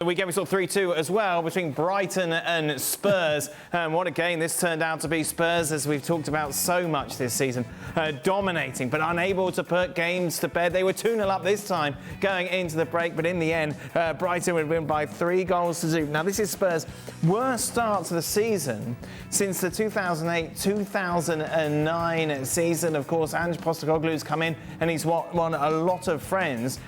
The weekend we saw 3-2 as well between Brighton and Spurs. What a game this turned out to be. Spurs, as we've talked about so much this season, dominating but unable to put games to bed. They were 2-0 up this time going into the break, but in the end, Brighton would win by 3-0. Now, this is Spurs' worst start to the season since the 2008-2009 season. Of course, Ange Postecoglou's come in and he's won a lot of friends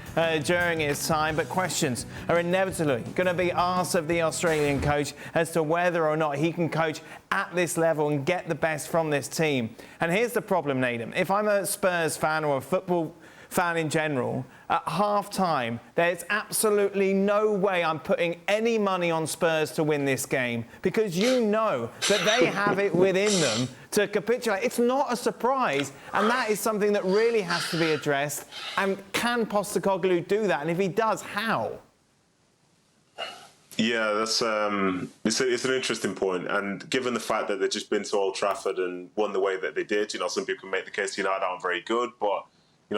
during his time, but questions are inevitably going to be asked of the Australian coach as to whether or not he can coach at this level and get the best from this team. And here's the problem, Nadim. If I'm a Spurs fan or a football fan in general, at half-time, there's absolutely no way I'm putting any money on Spurs to win this game, because you know that they have it within them to capitulate. It's not a surprise, and that is something that really has to be addressed. And can Postecoglou do that? And if he does, how? Yeah, that's it's an interesting point, and given the fact that they've just been to Old Trafford and won the way that they did, some people can make the case United aren't very good, but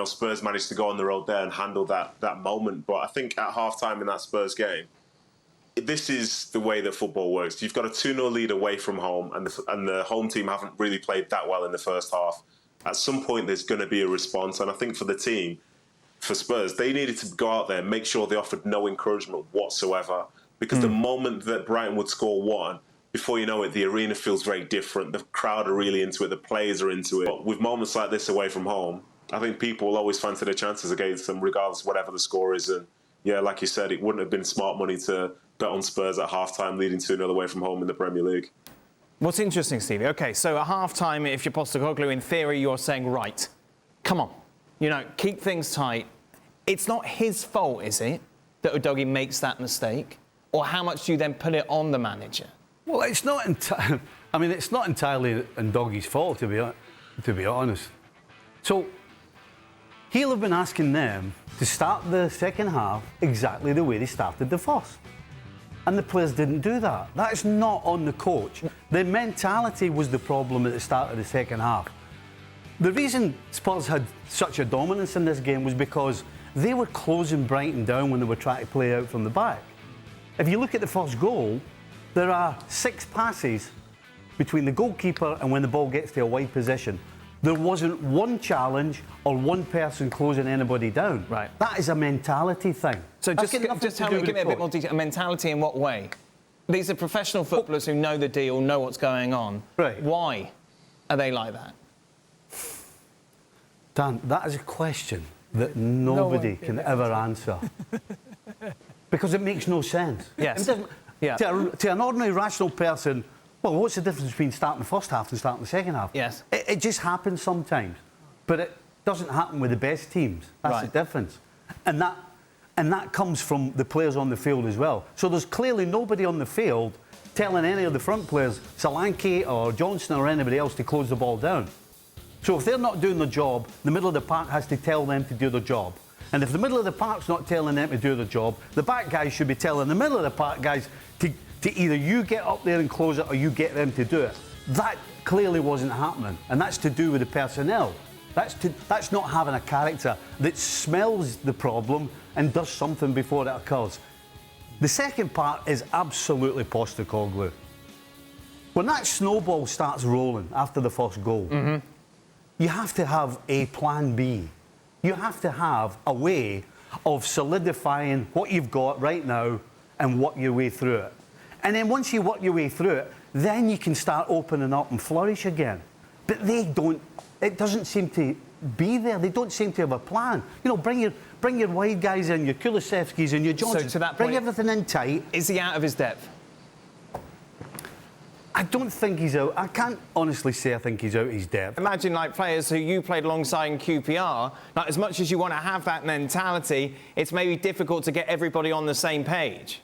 Spurs managed to go on the road there and handle that moment. But I think at half-time in that Spurs game, this is the way that football works. You've got a 2-0 lead away from home, and the home team haven't really played that well in the first half. At some point, there's going to be a response, and I think for the team, for Spurs, they needed to go out there and make sure they offered no encouragement whatsoever. Because the moment that Brighton would score one, before you know it, the arena feels very different. The crowd are really into it. The players are into it. But with moments like this away from home, I think people will always fancy their chances against them, regardless of whatever the score is. And yeah, like you said, it wouldn't have been smart money to bet on Spurs at half-time, leading 2-0 away from home in the Premier League. What's interesting, Stevie, OK, so at half-time, if you're Postecoglou, in theory, you're saying, right, come on, keep things tight. It's not his fault, is it, that Udogie makes that mistake? Or how much do you then put it on the manager? Well, it's not entirely Udogie's fault, to be honest. So he'll have been asking them to start the second half exactly the way they started the first. And the players didn't do that. That is not on the coach. The mentality was the problem at the start of the second half. The reason Spurs had such a dominance in this game was because they were closing Brighton down when they were trying to play out from the back. If you look at the first goal, there are 6 passes between the goalkeeper and when the ball gets to a wide position. There wasn't one challenge or one person closing anybody down. Right. That is a mentality thing. So just tell me, give me a bit more detail. A mentality in what way? These are professional footballers who know the deal, know what's going on. Right. Why are they like that? Dan, that is a question that nobody can ever answer. Because it makes no sense. Yes. To an ordinary rational person, well, what's the difference between starting the first half and starting the second half? Yes. It just happens sometimes. But it doesn't happen with the best teams. That's the difference. And that comes from the players on the field as well. So there's clearly nobody on the field telling any of the front players, Solanke or Johnson or anybody else, to close the ball down. So if they're not doing the job, the middle of the park has to tell them to do the job. And if the middle of the park's not telling them to do the job, the back guys should be telling the middle of the park guys to either you get up there and close it or you get them to do it. That clearly wasn't happening, and that's to do with the personnel. That's not having a character that smells the problem and does something before it occurs. The second part is absolutely Postecoglou. When that snowball starts rolling after the first goal, you have to have a plan B. You have to have a way of solidifying what you've got right now and work your way through it. And then once you work your way through it, then you can start opening up and flourish again. But they don't. It doesn't seem to be there. They don't seem to have a plan. Bring your wide guys in, your Kulusevskis and your Johnsons. So to that bring point, everything in tight. Is he out of his depth? I don't think he's out. I can't honestly say I think he's out of his depth. Imagine players who you played alongside in QPR, as much as you want to have that mentality, it's maybe difficult to get everybody on the same page.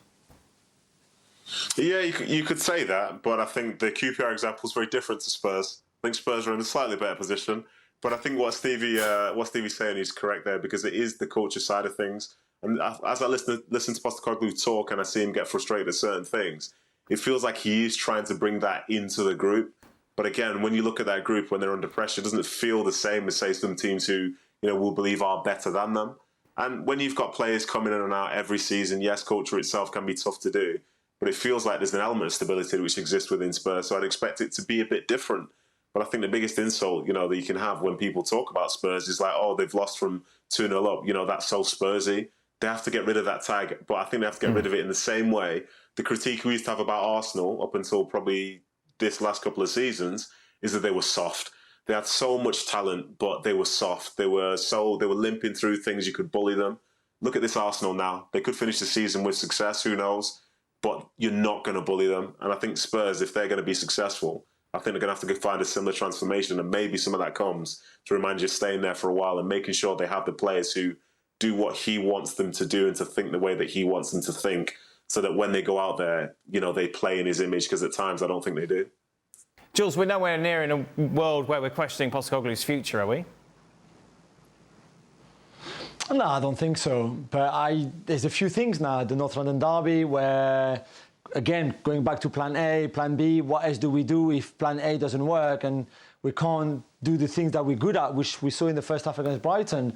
Yeah, you could say that, but I think the QPR example is very different to Spurs. I think Spurs are in a slightly better position, but I think what Stevie's saying is correct there, because it is the culture side of things. And as I listen to Postecoglou talk and I see him get frustrated at certain things, it feels like he is trying to bring that into the group. But again, when you look at that group when they're under pressure, it doesn't feel the same as, say, some teams who will believe are better than them. And when you've got players coming in and out every season, yes, culture itself can be tough to do, but it feels like there's an element of stability which exists within Spurs. So I'd expect it to be a bit different. But I think the biggest insult, that you can have when people talk about Spurs is like, oh, they've lost from 2-0 up. That's so Spursy. They have to get rid of that tag. But I think they have to get rid of it in the same way. The critique we used to have about Arsenal up until probably this last couple of seasons is that they were soft. They had so much talent, but they were soft. They were limping through things. You could bully them. Look at this Arsenal now. They could finish the season with success. Who knows? But you're not going to bully them. And I think Spurs, if they're going to be successful, I think they're going to have to find a similar transformation. And maybe some of that comes to remind you of staying there for a while and making sure they have the players who do what he wants them to do and to think the way that he wants them to think, so that when they go out there, they play in his image, because at times I don't think they do. Jules, we're nowhere near in a world where we're questioning Postecoglou's future, are we? No, I don't think so. But there's a few things now. The North London derby where, again, going back to plan A, plan B, what else do we do if plan A doesn't work and we can't do the things that we're good at, which we saw in the first half against Brighton.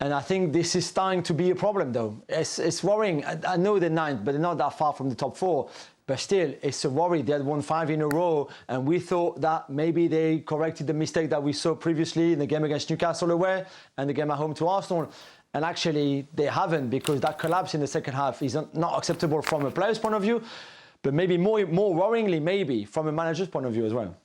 And I think this is starting to be a problem, though. It's worrying. I know they're ninth, but they're not that far from the top four. But still, it's a worry. They had won 5 in a row, and we thought that maybe they corrected the mistake that we saw previously in the game against Newcastle away and the game at home to Arsenal. And actually, they haven't, because that collapse in the second half is not acceptable from a player's point of view, but maybe more worryingly, maybe from a manager's point of view as well.